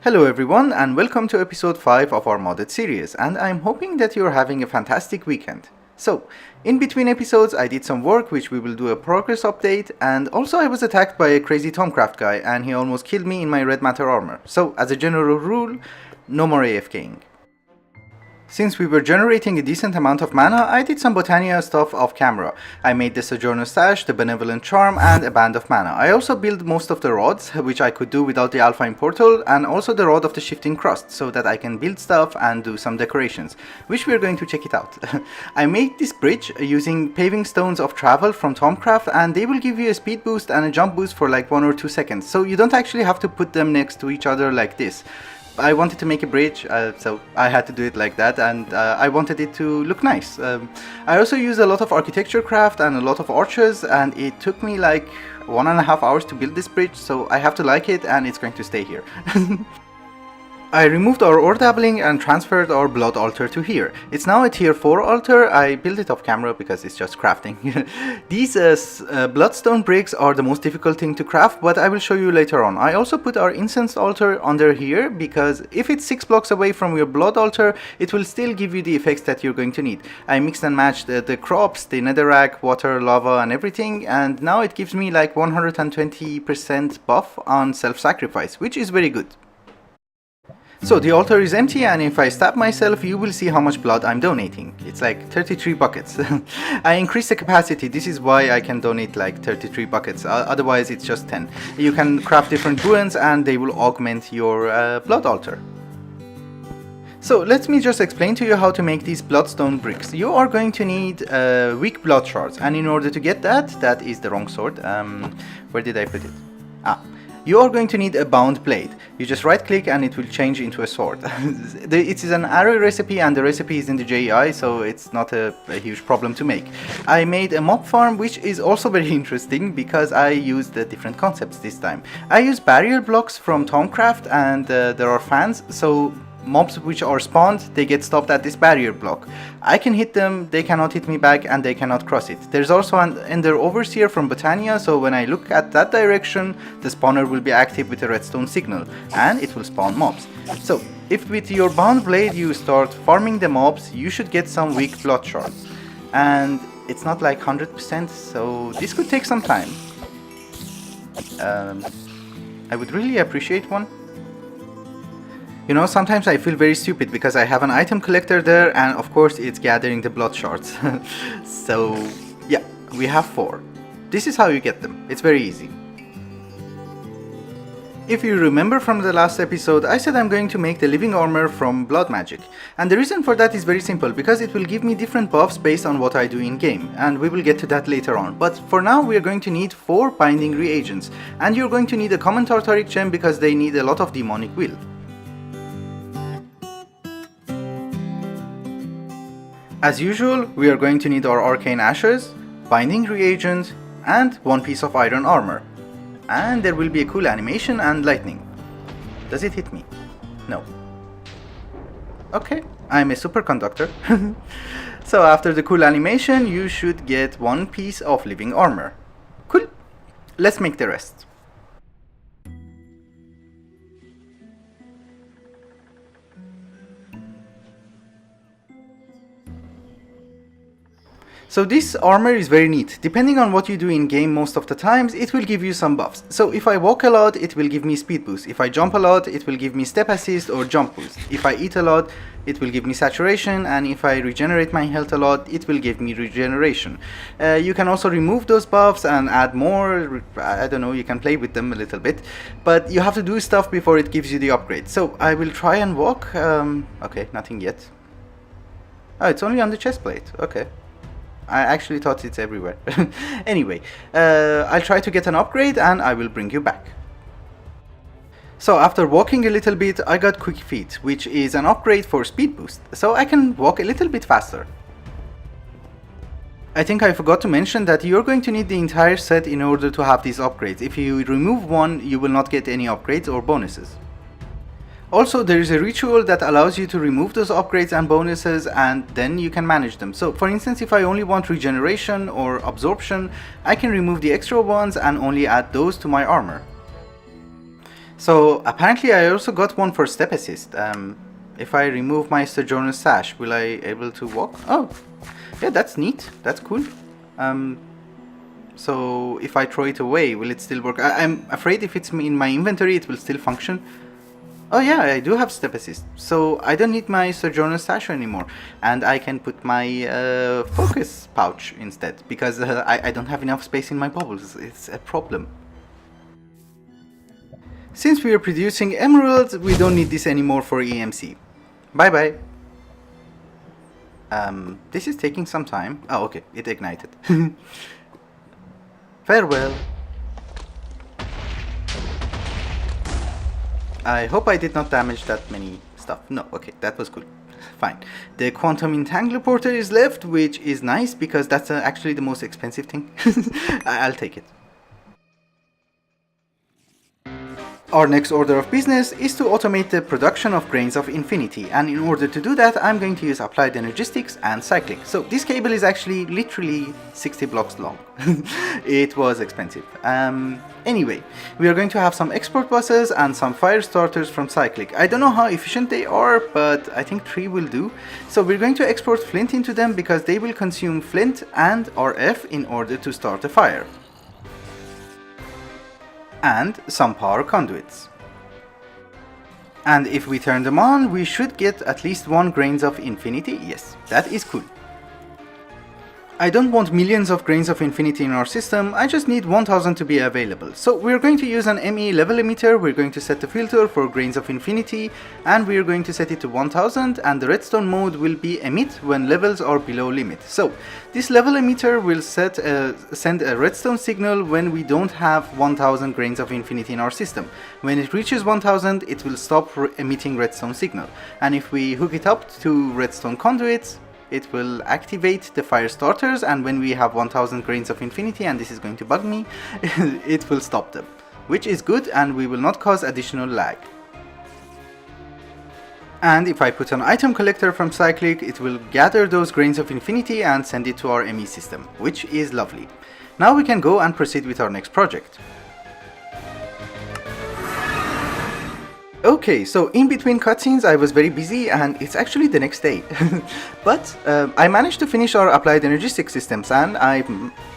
Hello everyone and welcome to episode 5 of our modded series, and I'm hoping that you're having a fantastic weekend. So, in between episodes I did some work which we will do a progress update, and also I was attacked by a crazy Thaumcraft guy and he almost killed me in my red matter armor. So, as a general rule, no more AFKing. Since we were generating a decent amount of mana, I did some Botania stuff off camera. I made the Sojourner Stash, the Benevolent Charm, and a Band of Mana. I also built most of the rods, which I could do without the Alpha Portal, and also the Rod of the Shifting Crust, so that I can build stuff and do some decorations, which we are going to check it out. I made this bridge using paving stones of travel from Thaumcraft, and they will give you a speed boost and a jump boost for like 1 or 2 seconds, so you don't actually have to put them next to each other like this. I wanted to make a bridge, so I had to do it like that, and I wanted it to look nice. I also used a lot of architecture craft and a lot of arches, and it took me like 1.5 hours to build this bridge, so I have to like it and it's going to stay here. I removed our ore dabbling and transferred our blood altar to here. It's now a tier 4 altar. I built it off camera because it's just crafting. These bloodstone bricks are the most difficult thing to craft, but I will show you later on. I also put our incense altar under here because if it's 6 blocks away from your blood altar, it will still give you the effects that you're going to need. I mixed and matched the crops, the netherrack, water, lava and everything, and now it gives me like 120% buff on self-sacrifice, which is very good. So the altar is empty, and if I stab myself you will see how much blood I'm donating. It's like 33 buckets. I increased the capacity, this is why I can donate like 33 buckets, otherwise it's just 10. You can craft different ruins and they will augment your blood altar. So let me just explain to you how to make these bloodstone bricks. You are going to need weak blood shards, and in order to get that is the wrong sword. Where did I put it? You are going to need a bound blade. You just right click and it will change into a sword. It is an arrow recipe and the recipe is in the JEI, so it's not a huge problem to make. I made a mob farm, which is also very interesting because I used different concepts this time. I use barrier blocks from Thaumcraft, and there are fans, so mobs which are spawned, they get stopped at this barrier block. I can hit them, they cannot hit me back, and they cannot cross it. There's also an Ender Overseer from Botania, so when I look at that direction, the spawner will be active with a redstone signal, and it will spawn mobs. So, if with your bound blade you start farming the mobs, you should get some weak blood shards. And it's not like 100%, so this could take some time. I would really appreciate one. You know, sometimes I feel very stupid because I have an item collector there and of course it's gathering the blood shards. So yeah, we have 4. This is how you get them. It's very easy. If you remember from the last episode, I said I'm going to make the living armor from blood magic. And the reason for that is very simple, because it will give me different buffs based on what I do in game, and we will get to that later on. But for now we are going to need 4 binding reagents, and you're going to need a common tartaric gem because they need a lot of demonic will. As usual, we are going to need our arcane ashes, binding reagent, and 1 piece of iron armor. And there will be a cool animation and lightning. Does it hit me? No. Okay, I'm a superconductor. So after the cool animation, you should get 1 piece of living armor. Cool. Let's make the rest. So this armor is very neat. Depending on what you do in game most of the times, it will give you some buffs. So if I walk a lot, it will give me speed boost. If I jump a lot, it will give me step assist or jump boost. If I eat a lot, it will give me saturation, and if I regenerate my health a lot, it will give me regeneration. You can also remove those buffs and add more. I don't know, you can play with them a little bit, but you have to do stuff before it gives you the upgrade. So I will try and walk. Okay, nothing yet. Oh, it's only on the chest plate. Okay. I actually thought it's everywhere. Anyway, I'll try to get an upgrade and I will bring you back. So after walking a little bit, I got Quick Feet, which is an upgrade for speed boost, so I can walk a little bit faster. I think I forgot to mention that you're going to need the entire set in order to have these upgrades. If you remove one, you will not get any upgrades or bonuses. Also, there is a ritual that allows you to remove those upgrades and bonuses, and then you can manage them. So for instance, if I only want regeneration or absorption, I can remove the extra ones and only add those to my armor. So apparently I also got one for step assist. If I remove my Sojourner Sash, will I able to walk? Oh, yeah, that's neat. That's cool. So if I throw it away, will it still work? I'm afraid if it's in my inventory, it will still function. Oh yeah, I do have step assist, so I don't need my Sojourner Sash anymore, and I can put my focus pouch instead, because I don't have enough space in my bubbles. It's a problem. Since we are producing emeralds, we don't need this anymore for EMC. Bye bye. This is taking some time. Oh, okay, it ignited. Farewell. I hope I did not damage that many stuff. No, okay, that was good. Fine. The Quantum Entangler Porter is left, which is nice because that's actually the most expensive thing. I'll take it. Our next order of business is to automate the production of Grains of Infinity, and in order to do that I'm going to use Applied Energistics and Cyclic. So this cable is actually literally 60 blocks long. It was expensive. Anyway, we are going to have some export buses and some fire starters from Cyclic. I don't know how efficient they are, but I think 3 will do. So we're going to export flint into them because they will consume flint and RF in order to start a fire. And some power conduits. And if we turn them on, we should get at least 1 Grains of Infinity. Yes, that is cool. I don't want millions of Grains of Infinity in our system, I just need 1000 to be available. So we're going to use an ME level emitter, we're going to set the filter for Grains of Infinity, and we're going to set it to 1000, and the redstone mode will be emit when levels are below limit. So this level emitter will send a redstone signal when we don't have 1000 Grains of Infinity in our system. When it reaches 1000, it will stop emitting redstone signal. And if we hook it up to redstone conduits, it will activate the fire starters, and when we have 1000 Grains of Infinity, and this is going to bug me, it will stop them, which is good, and we will not cause additional lag. And if I put an item collector from Cyclic, it will gather those Grains of Infinity and send it to our ME system, which is lovely. Now we can go and proceed with our next project. Okay, so in between cutscenes I was very busy and it's actually the next day. But I managed to finish our applied energistics systems and I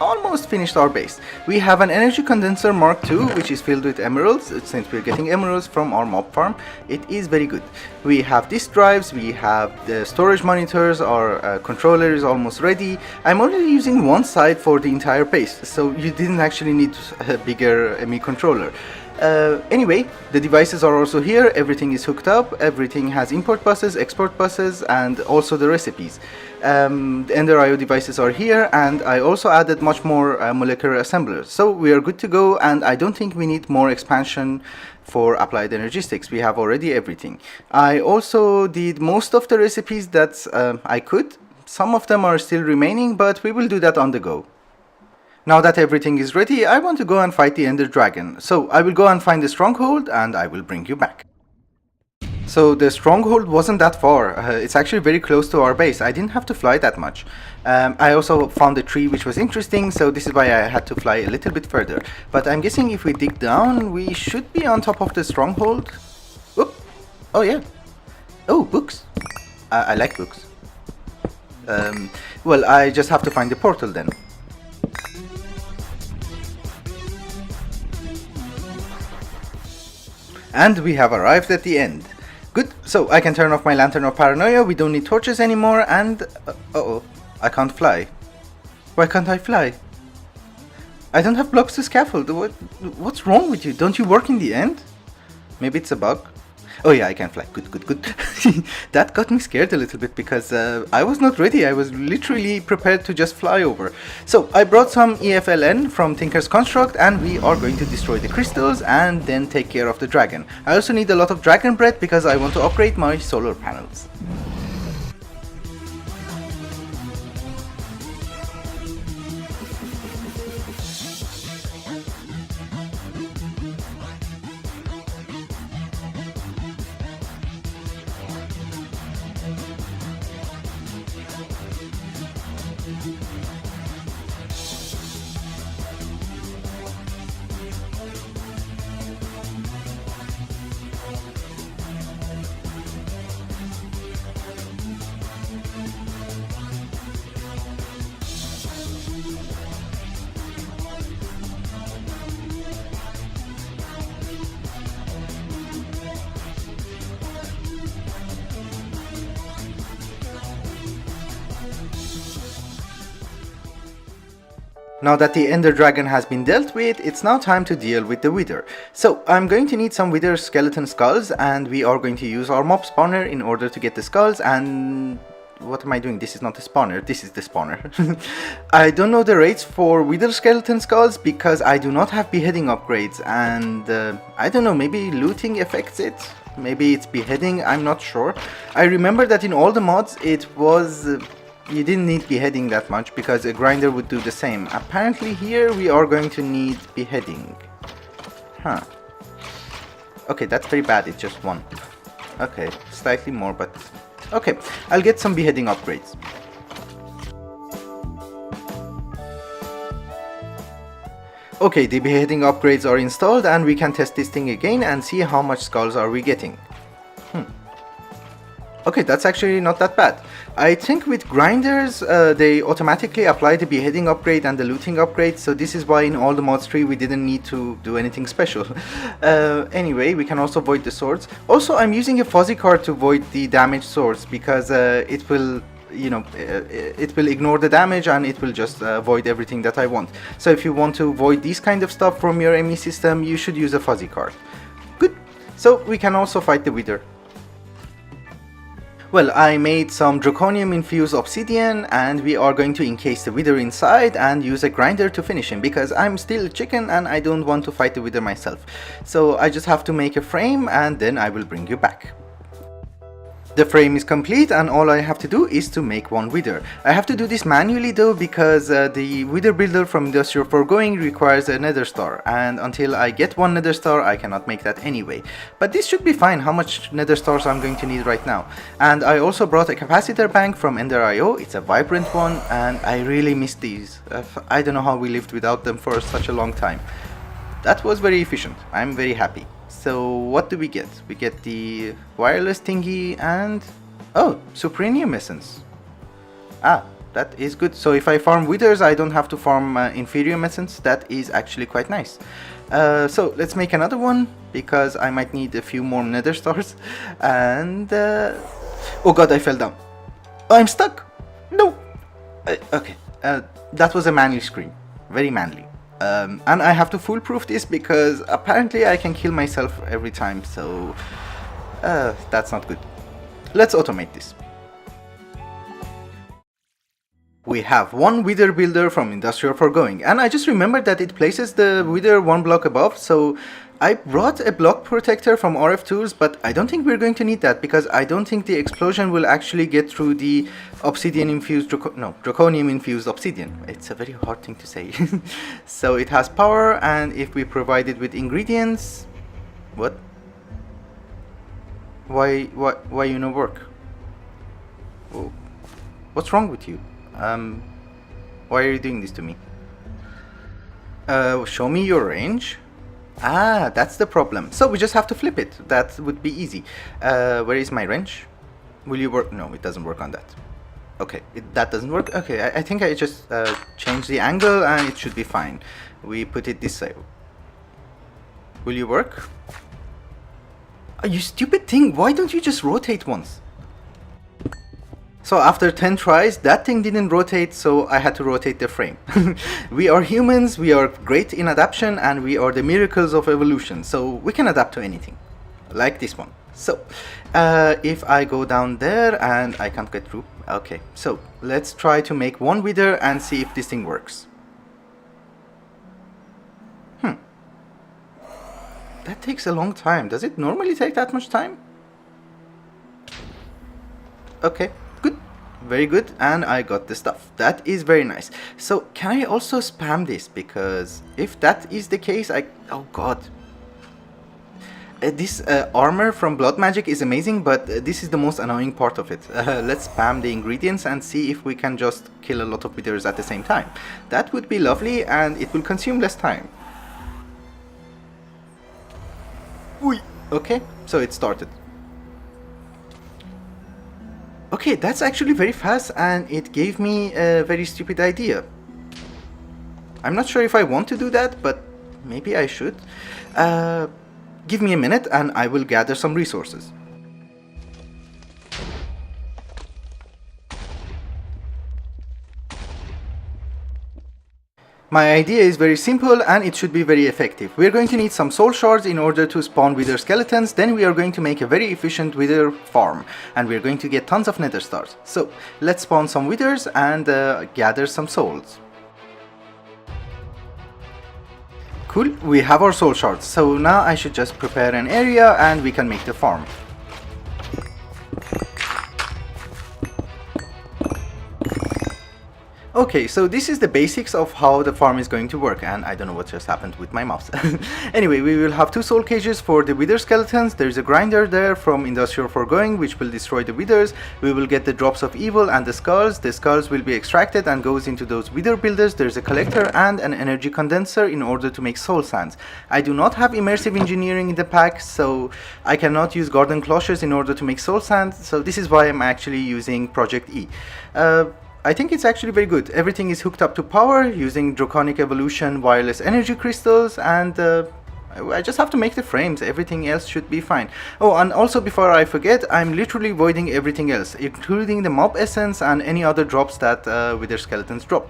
almost finished our base. We have an energy condenser Mark II which is filled with emeralds, since we're getting emeralds from our mob farm. It is very good. We have disk drives, we have the storage monitors, our controller is almost ready. I'm already using one side for the entire base, so you didn't actually need a bigger ME controller. Anyway, the devices are also here, everything is hooked up, everything has import buses, export buses, and also the recipes. The Enderio devices are here, and I also added much more molecular assemblers. So we are good to go, and I don't think we need more expansion for applied energistics. We have already everything. I also did most of the recipes that I could. Some of them are still remaining, but we will do that on the go. Now that everything is ready, I want to go and fight the Ender Dragon. So I will go and find the stronghold and I will bring you back. So the stronghold wasn't that far. It's actually very close to our base. I didn't have to fly that much. I also found a tree which was interesting, so this is why I had to fly a little bit further. But I'm guessing if we dig down, we should be on top of the stronghold. Oop. Oh yeah. Oh, books. I like books. Well, I just have to find the portal then. And we have arrived at the end. Good, so I can turn off my Lantern of Paranoia, we don't need torches anymore, and... uh-oh, I can't fly. Why can't I fly? I don't have blocks to scaffold. What's wrong with you? Don't you work in the end? Maybe it's a bug? Oh yeah, I can fly. Good, good, good. That got me scared a little bit because I was not ready. I was literally prepared to just fly over. So I brought some EFLN from Tinker's Construct and we are going to destroy the crystals and then take care of the dragon. I also need a lot of dragon bread because I want to upgrade my solar panels. Now that the Ender Dragon has been dealt with, it's now time to deal with the Wither. So I'm going to need some Wither skeleton skulls, and we are going to use our mob spawner in order to get the skulls. And what am I doing? This is not the spawner, this is the spawner. I don't know the rates for Wither skeleton skulls because I do not have beheading upgrades, and I don't know, maybe looting affects it? Maybe it's beheading, I'm not sure. I remember that in all the mods it was... you didn't need beheading that much because a grinder would do the same. Apparently here we are going to need beheading. Huh. Okay, that's very bad, it's just one. Okay, slightly more, but... okay, I'll get some beheading upgrades. Okay, the beheading upgrades are installed and we can test this thing again and see how much skulls are we getting. Okay, that's actually not that bad. I think with grinders, they automatically apply the beheading upgrade and the looting upgrade, so this is why in all the mods tree we didn't need to do anything special. Anyway, we can also void the swords. Also, I'm using a fuzzy card to void the damaged swords because it will, you know, it will ignore the damage and it will just void everything that I want. So if you want to void these kind of stuff from your ME system, you should use a fuzzy card. Good. So we can also fight the Wither. Well, I made some draconium infused obsidian and we are going to encase the Wither inside and use a grinder to finish him because I'm still a chicken and I don't want to fight the Wither myself. So I just have to make a frame and then I will bring you back. The frame is complete and all I have to do is to make one Wither. I have to do this manually though because the Wither builder from Industrial Foregoing requires a Nether star, and until I get one Nether star I cannot make that anyway. But this should be fine, how much Nether stars I'm going to need right now. And I also brought a capacitor bank from Enderio, it's a vibrant one and I really miss these. I don't know how we lived without them for such a long time. That was very efficient, I'm very happy. So what do we get? We get the wireless thingy and... oh, Suprenium Essence. Ah, that is good. So if I farm Withers, I don't have to farm Inferium Essence. That is actually quite nice. So let's make another one, because I might need a few more Nether stars. And... oh god, I fell down. Oh, I'm stuck! No! Okay, that was a manly scream. Very manly. And I have to foolproof this because apparently I can kill myself every time, so that's not good. Let's automate this. We have one Wither builder from Industrial Foregoing, and I just remembered that it places the Wither one block above, so I brought a block protector from Rftools, but I don't think we're going to need that because I don't think the explosion will actually get through the obsidian infused, draconium infused obsidian. It's a very hard thing to say. So it has power, and if we provide it with ingredients... what? Why you no work? Oh. What's wrong with you? Why are you doing this to me? Show me your range? Ah, that's the problem. So we just have to flip it. That would be easy. Where is my wrench? Will you work? No, it doesn't work on that. Okay, that doesn't work. Okay, I think I just changed the angle and it should be fine. We put it this way. Will you work? Oh, you stupid thing, why don't you just rotate once? So after 10 tries, that thing didn't rotate, so I had to rotate the frame. We are humans, we are great in adaptation, and we are the miracles of evolution, so we can adapt to anything. Like this one. So, if I go down there and I can't get through. Okay, so let's try to make one Wither and see if this thing works. That takes a long time. Does it normally take that much time? Okay. Very good, and I got the stuff. That is very nice. So can I also spam this? Because if that is the case, oh god. This armor from blood magic is amazing, but this is the most annoying part of it. Let's spam the ingredients and see if we can just kill a lot of withers at the same time. That would be lovely, and it will consume less time. Ui. Okay, so it started. Okay, that's actually very fast, and it gave me a very stupid idea. I'm not sure if I want to do that, but maybe I should. Give me a minute and I will gather some resources. My idea is very simple and it should be very effective. We are going to need some soul shards in order to spawn wither skeletons, then we are going to make a very efficient wither farm and we are going to get tons of nether stars. So let's spawn some withers and gather some souls. Cool, we have our soul shards, so now I should just prepare an area and we can make the farm. Okay, so this is the basics of how the farm is going to work, and I don't know what just happened with my mouse. Anyway, we will have 2 soul cages for the wither skeletons. There's a grinder there from Industrial Foregoing which will destroy the withers. We will get the drops of evil and the skulls. The skulls will be extracted and goes into those wither builders. There's a collector and an energy condenser in order to make soul sands. I do not have immersive engineering in the pack, so I cannot use garden cloches in order to make soul sand, so this is why I'm actually using PeojectE. I think it's actually very good. Everything is hooked up to power using Draconic Evolution wireless energy crystals, and I just have to make the frames. Everything else should be fine. Oh, and also before I forget, I'm literally voiding everything else, including the mob essence and any other drops that wither skeletons drop.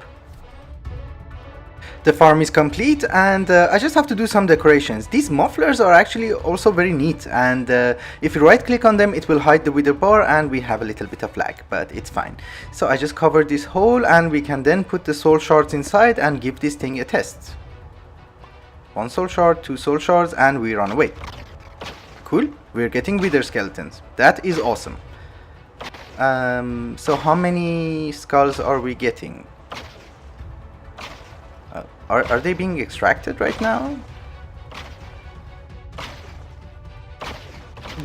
The farm is complete and I just have to do some decorations. These mufflers are actually also very neat, and if you right click on them it will hide the wither bar and we have a little bit of lag, but it's fine. So I just covered this hole and we can then put the soul shards inside and give this thing a test. 1 soul shard, 2 soul shards, and we run away. Cool, we're getting wither skeletons. That is awesome. So how many skulls are we getting? Are they being extracted right now?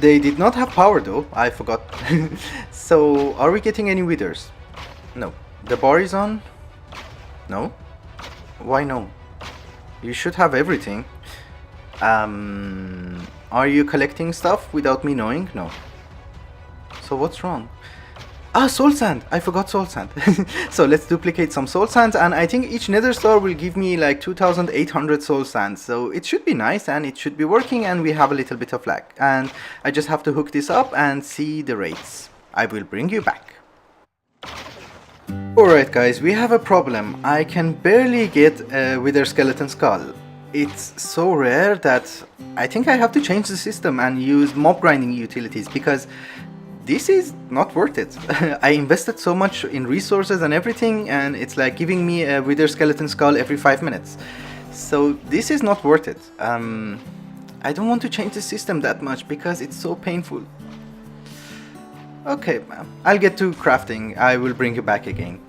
They did not have power though, I forgot. So, are we getting any withers? No. The bar is on? No? Why no? You should have everything. Are you collecting stuff without me knowing? No. So what's wrong? Ah, soul sand! I forgot soul sand. So let's duplicate some soul sands, and I think each nether star will give me like 2800 soul sands. So it should be nice and it should be working, and we have a little bit of lag. And I just have to hook this up and see the rates. I will bring you back. Alright guys, we have a problem. I can barely get a wither skeleton skull. It's so rare that I think I have to change the system and use mob grinding utilities, because this is not worth it. I invested so much in resources and everything, and it's like giving me a wither skeleton skull every 5 minutes. So this is not worth it. I don't want to change the system that much because it's so painful. Okay, I'll get to crafting. I will bring you back again.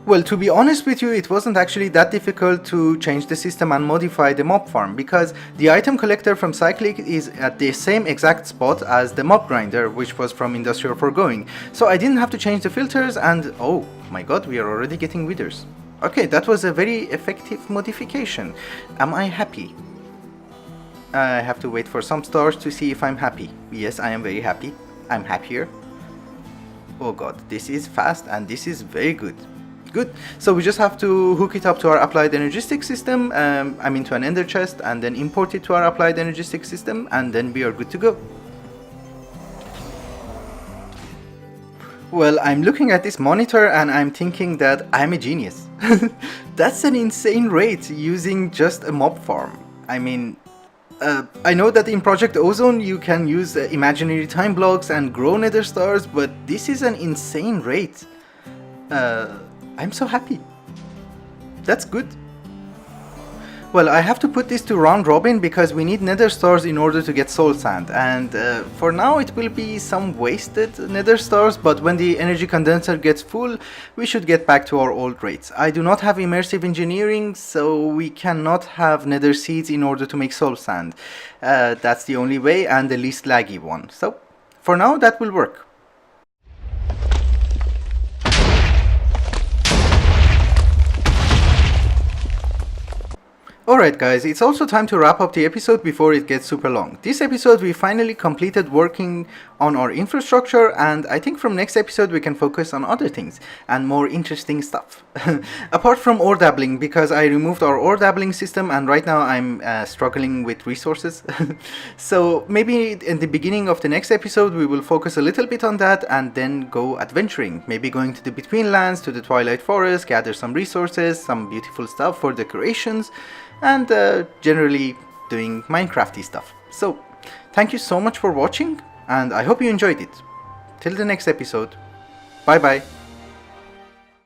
Well, to be honest with you, it wasn't actually that difficult to change the system and modify the mob farm, because the item collector from Cyclic is at the same exact spot as the mob grinder, which was from Industrial Foregoing. So I didn't have to change the filters, and oh my god, we are already getting withers. Okay, that was a very effective modification. Am I happy? I have to wait for some stars to see if I'm happy. Yes, I am very happy. I'm happier. Oh god, this is fast and this is very good. Good. So we just have to hook it up to our applied energistics system, I mean to an ender chest, and then import it to our applied energistics system, and then we are good to go. Well, I'm looking at this monitor and I'm thinking that I'm a genius. That's an insane rate using just a mob farm. I mean, I know that in Project Ozone you can use imaginary time blocks and grow nether stars, but this is an insane rate. I'm so happy. That's good. Well, I have to put this to round robin because we need nether stars in order to get soul sand, and for now it will be some wasted nether stars, but when the energy condenser gets full we should get back to our old rates. I do not have immersive engineering, so we cannot have nether seeds in order to make soul sand. That's the only way and the least laggy one, so for now that will work. Alright guys, it's also time to wrap up the episode before it gets super long. This episode we finally completed working on our infrastructure, and I think from next episode we can focus on other things and more interesting stuff. Apart from ore dabbling, because I removed our ore dabbling system and right now I'm struggling with resources. So maybe in the beginning of the next episode we will focus a little bit on that and then go adventuring. Maybe going to the Betweenlands, to the Twilight Forest, gather some resources, some beautiful stuff for decorations, and generally doing Minecrafty stuff. So, thank you so much for watching, and I hope you enjoyed it. Till the next episode. Bye bye.